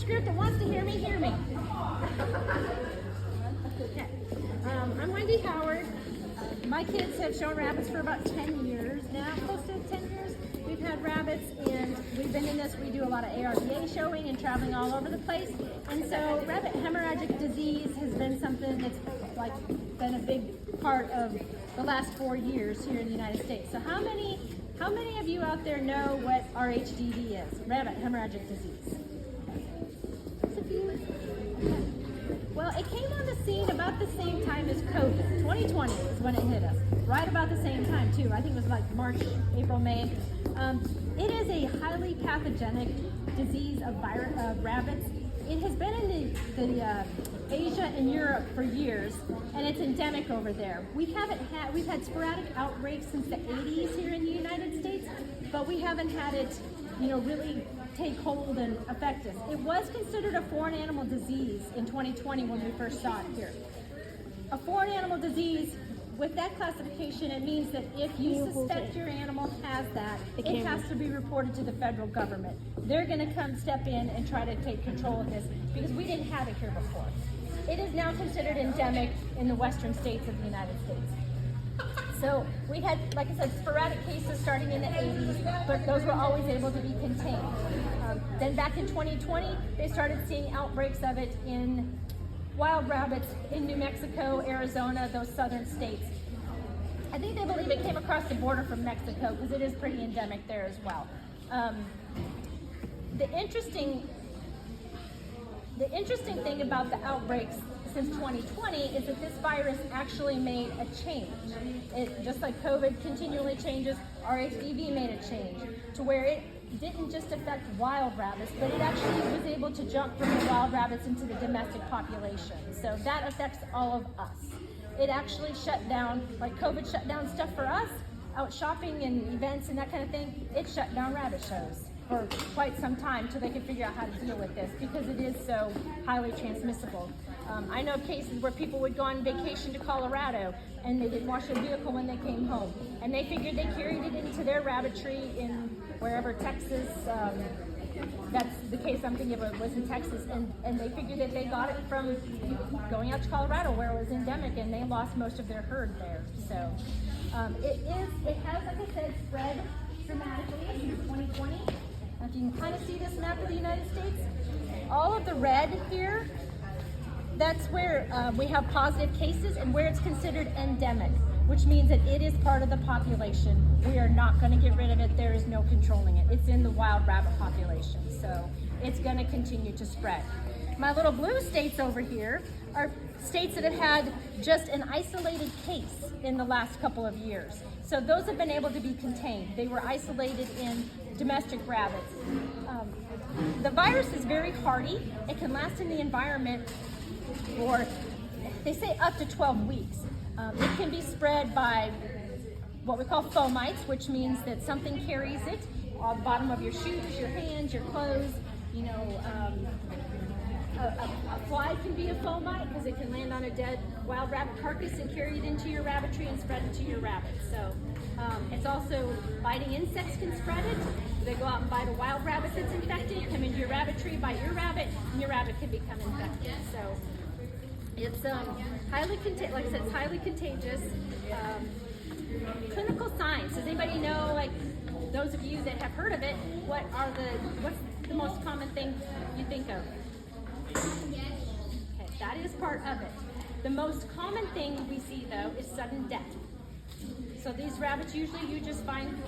script that wants to hear me, hear me. Okay. I'm Wendy Howard. My kids have shown rabbits for about 10 years now, close to 10 years. We've had rabbits, and we've been in this. We do a lot of ARBA showing and traveling all over the place. And so rabbit hemorrhagic disease has been something that's been a big part of the last 4 years here in the United States. So how many of you out there know what RHDD is? Rabbit hemorrhagic disease. Just a few. Well, it came on the scene about the same time as COVID. 2020 is when it hit us. Right about the same time, too. I think it was like March, April, May. It is a highly pathogenic disease of rabbits. It has been in the Asia and Europe for years, and it's endemic over there. We've had sporadic outbreaks since the 80s here in the United States, but we haven't had it, really take hold and affect us. It was considered a foreign animal disease in 2020 when we first saw it here. A foreign animal disease, with that classification, it means that if you suspect your animal has that, it has to be reported to the federal government. They're going to come step in and try to take control of this because we didn't have it here before. It is now considered endemic in the western states of the United States. So we had, like I said, sporadic cases starting in the 80s, but those were always able to be contained. Then back in 2020, they started seeing outbreaks of it in wild rabbits in New Mexico, Arizona, those southern states. I think they believe it came across the border from Mexico because it is pretty endemic there as well. The interesting thing about the outbreaks since 2020 is that this virus actually made a change. Just like COVID continually changes, RHDV made a change to where it didn't just affect wild rabbits, but it actually was able to jump from the wild rabbits into the domestic population. So that affects all of us. It actually shut down, like COVID shut down stuff for us, out shopping and events and that kind of thing. It shut down rabbit shows for quite some time till they could figure out how to deal with this because it is so highly transmissible. I know cases where people would go on vacation to Colorado and they didn't wash their vehicle when they came home, and they figured they carried it into their rabbitry in wherever, Texas. That's the case I'm thinking of, was in Texas, and they figured that they got it from going out to Colorado where it was endemic, and they lost most of their herd there. So it has, like I said, spread dramatically since 2020. If you can kind of see this map of the United States, all of the red here, that's where we have positive cases and where it's considered endemic, which means that it is part of the population. We are not going to get rid of it. There is no controlling it. It's in the wild rabbit population, so it's going to continue to spread. My little blue states over here are states that have had just an isolated case in the last couple of years. So those have been able to be contained. They were isolated in domestic rabbits. The virus is very hardy. It can last in the environment for, they say, up to 12 weeks. It can be spread by what we call fomites, which means that something carries it on the bottom of your shoes, your hands, your clothes. A fly can be a fomite because it can land on a dead wild rabbit carcass and carry it into your rabbitry and spread it to your rabbits. So it's also biting insects can spread it. They go out and bite a wild rabbit that's infected, come into your rabbitry, bite your rabbit, and your rabbit can become infected. So it's highly contagious. Like I said, it's highly contagious. Clinical signs. Does anybody know, like those of you that have heard of it, what's the most common thing you think of? Okay, that is part of it. The most common thing we see, though, is sudden death. So these rabbits, usually you just find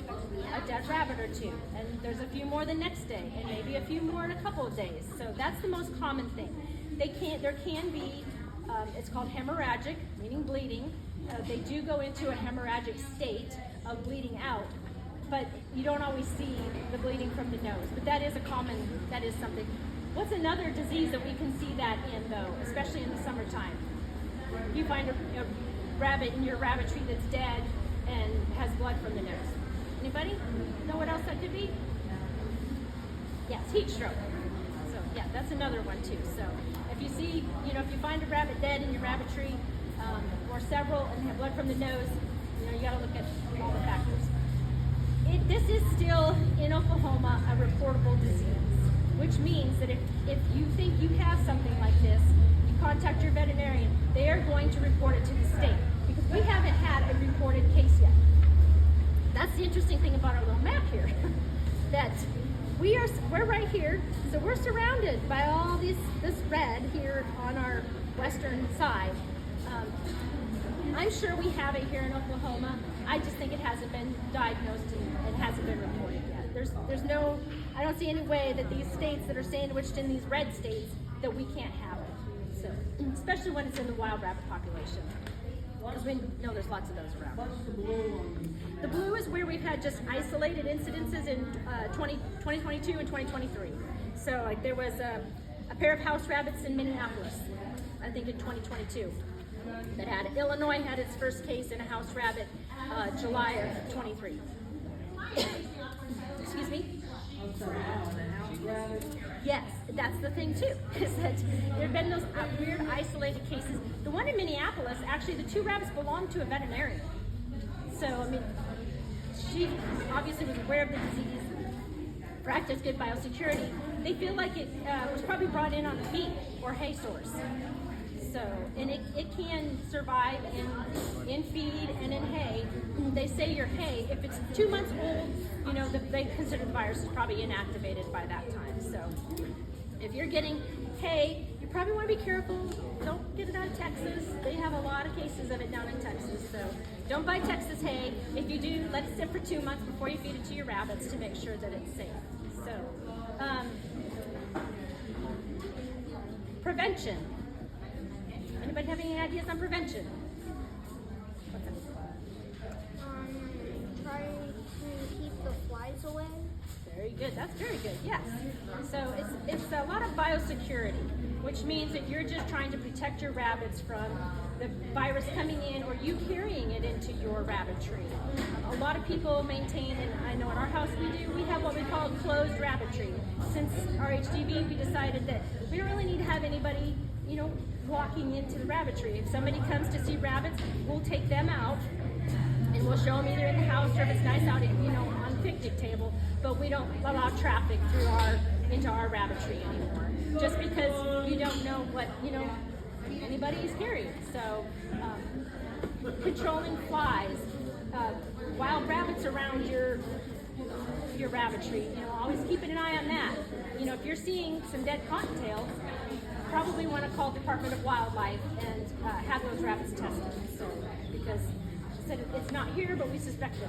a dead rabbit or two, and there's a few more the next day, and maybe a few more in a couple of days. So that's the most common thing. There can be, it's called hemorrhagic, meaning bleeding. They do go into a hemorrhagic state of bleeding out, but you don't always see the bleeding from the nose. But that is something. What's another disease that we can see that in, though, especially in the summertime? You find a rabbit in your rabbitry that's dead and has blood from the nose. Anybody know what else that could be? Yes, heat stroke. So yeah, that's another one too. So if you see, if you find a rabbit dead in your rabbitry, or several, and they have blood from the nose, you got to look at all the factors. This is still in Oklahoma a reportable disease. which means that if you think you have something like this, you contact your veterinarian, they are going to report it to the state, because we haven't had a reported case yet. That's the interesting thing about our little map here, that we're right here, so we're surrounded by all this red here on our western side. I'm sure we have it here in Oklahoma. I just think it hasn't been diagnosed and it hasn't been reported yet. There's no, I don't see any way that these states that are sandwiched in these red states that we can't have it. So, especially when it's in the wild rabbit population, because we know there's lots of those around. What's the blue one? The blue is where we've had just isolated incidences in 2022 and 2023. So like there was a pair of house rabbits in Minneapolis, I think in 2022, that had Illinois had its first case in a house rabbit July of 23. Excuse me? Yes, that's the thing too, is that there have been those weird isolated cases. The one in Minneapolis, actually the two rabbits belonged to a veterinarian. So, I mean, she obviously was aware of the disease, practiced good biosecurity. They feel like it was probably brought in on feed or hay source. So, and it can survive in feed and in hay. They say your hay, if it's 2 months old, you know, they consider the virus is probably inactivated by that time. So, if you're getting hay, you probably want to be careful. Don't get it out of Texas. They have a lot of cases of it down in Texas. So, don't buy Texas hay. If you do, let it sit for 2 months before you feed it to your rabbits to make sure that it's safe. So, prevention. Anybody have any ideas on prevention? Try to keep the flies away. Very good. That's very good. Yes. So it's a lot of biosecurity, which means that you're just trying to protect your rabbits from the virus coming in or you carrying it into your rabbitry. A lot of people maintain, and I know in our house we have what we call closed rabbitry. Since our HDV, we decided that we don't really need to have anybody, you know, walking into the rabbitry. If somebody comes to see rabbits, we'll take them out and we'll show them either in the house or if it's nice out, you know, on the picnic table. But we don't allow traffic into our rabbitry anymore, just because you don't know what, you know, anybody is carrying. So controlling flies, wild rabbits around your rabbitry, you know, always keeping an eye on that. You know, if you're seeing some dead cottontails, probably want to call Department of Wildlife and have those rabbits tested. So, because it's not here, but we suspect it.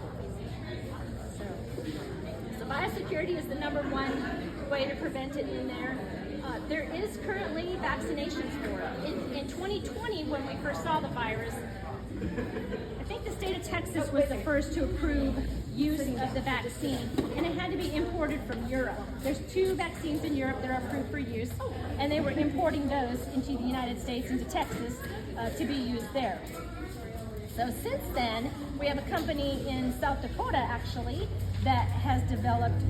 So biosecurity is the #1 way to prevent it in there. There is currently vaccinations for it. In 2020, when we first saw the virus, I think the state of Texas was the first to approve use of the vaccine, and it had to be imported from Europe. There's 2 vaccines in Europe that are approved for use, and they were importing those into the United States, into Texas, to be used there. So since then, we have a company in South Dakota, actually, that has developed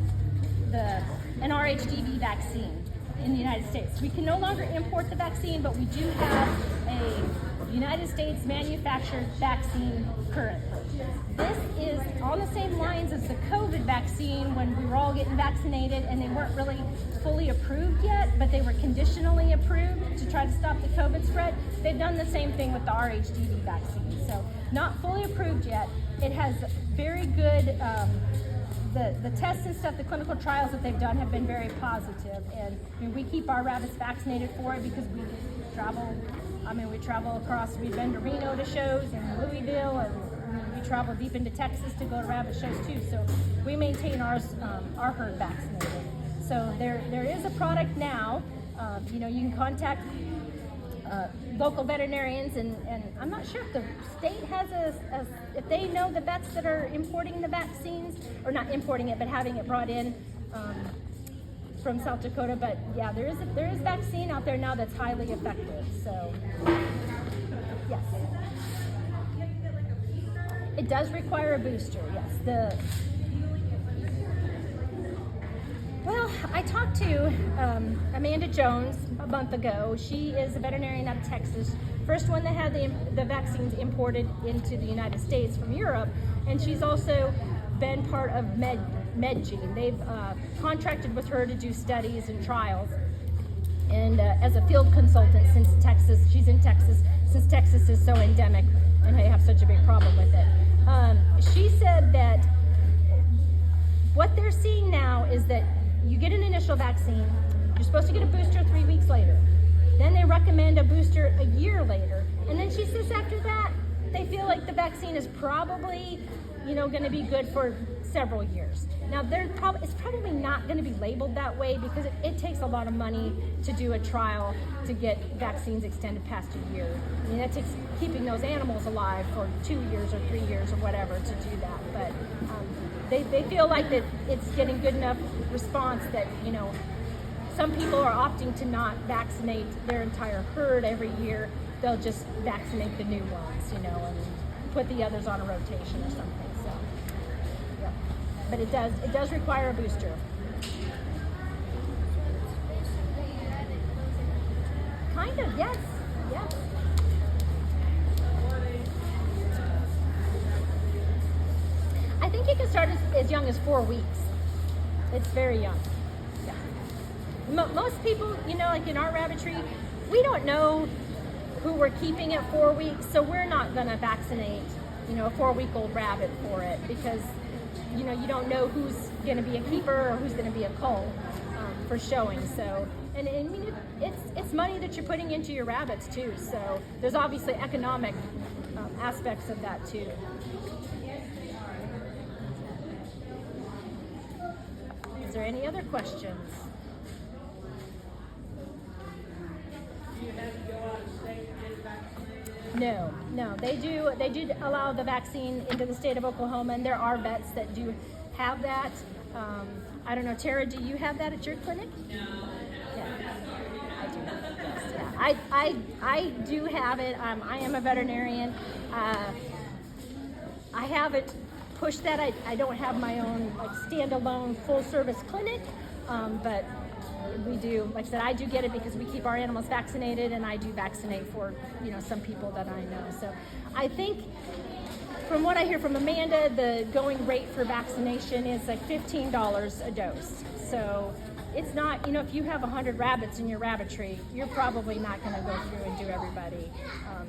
an RHDV vaccine in the United States. We can no longer import the vaccine, but we do have a United States manufactured vaccine currently. This is on the same lines as the COVID vaccine when we were all getting vaccinated and they weren't really fully approved yet, but they were conditionally approved to try to stop the COVID spread. They've done the same thing with the RHDV vaccine. So not fully approved yet. It has very good, the tests and stuff, the clinical trials that they've done have been very positive. And I mean, we keep our rabbits vaccinated for it because we travel across, we've been to Reno to shows and Louisville, and we travel deep into Texas to go to rabbit shows too. So we maintain our herd vaccinated. So there is a product now. You know, you can contact local veterinarians, and I'm not sure if the state has if they know the vets that are importing the vaccines, or not importing it, but having it brought in from South Dakota. But yeah, there is vaccine out there now that's highly effective. So yes, it does require a booster. Yes, well, I talked to Amanda Jones a month ago. She is a veterinarian out of Texas, first one that had the vaccines imported into the United States from Europe, and she's also been part of Medgene. They've contracted with her to do studies and trials. And as a field consultant since Texas, she's in Texas, since Texas is so endemic and they have such a big problem with it. She said that what they're seeing now is that you get an initial vaccine, you're supposed to get a booster 3 weeks later. Then they recommend a booster a year later. And then she says after that, they feel like the vaccine is probably, going to be good for several years. Now, it's probably not going to be labeled that way because it takes a lot of money to do a trial to get vaccines extended past a year. I mean, that takes keeping those animals alive for 2 years or 3 years or whatever to do that. But they feel like that it's getting good enough response that, some people are opting to not vaccinate their entire herd every year. They'll just vaccinate the new ones, and put the others on a rotation or something. So, yeah. But it does require a booster. Kind of, yes. Yes. I think it can start as young as 4 weeks. It's very young. Yeah. Most people, like in our rabbitry, we don't know who we're keeping at 4 weeks, so we're not going to vaccinate, a 4-week-old rabbit for it because, you don't know who's going to be a keeper or who's going to be a cull for showing. So, and I mean, it's money that you're putting into your rabbits too. So there's obviously economic aspects of that too. Is there any other questions? No, they do allow the vaccine into the state of Oklahoma, and there are vets that do have that. I don't know, Tara, do you have that at your clinic? No. Yeah, I do not. Yes, yeah. I do have it. I am a veterinarian. I haven't pushed that. I don't have my own standalone full service clinic, but we do, like I said, I do get it because we keep our animals vaccinated, and I do vaccinate for, some people that I know. So I think from what I hear from Amanda, the going rate for vaccination is like $15 a dose. So it's not, if you have 100 rabbits in your rabbitry, you're probably not going to go through and do everybody.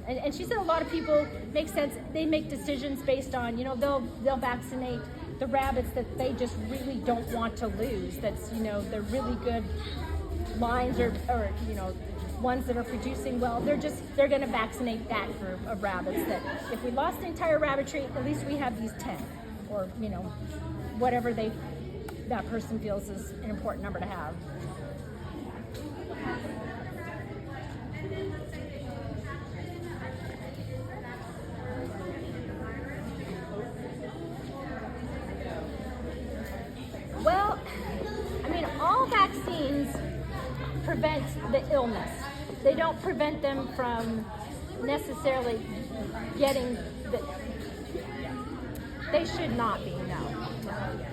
And she said a lot of people make sense. They make decisions based on, they'll vaccinate the rabbits that they just really don't want to lose. That's, they're really good lines or ones that are producing well. They're going to vaccinate that group of rabbits that if we lost the entire rabbitry, at least we have these 10 or, whatever that person feels is an important number to have. Well, I mean, all vaccines prevent the illness. They don't prevent them from necessarily getting the... They should not be, no.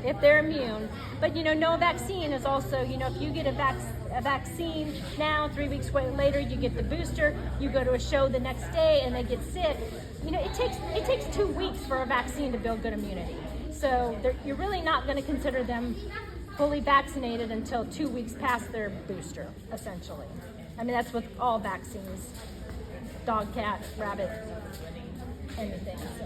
If they're immune. But, no vaccine is also, if you get a vaccine now, 3 weeks later, you get the booster, you go to a show the next day and they get sick. It takes 2 weeks for a vaccine to build good immunity. So you're really not going to consider them fully vaccinated until 2 weeks past their booster, essentially. I mean, that's with all vaccines, dog, cat, rabbit, anything. So.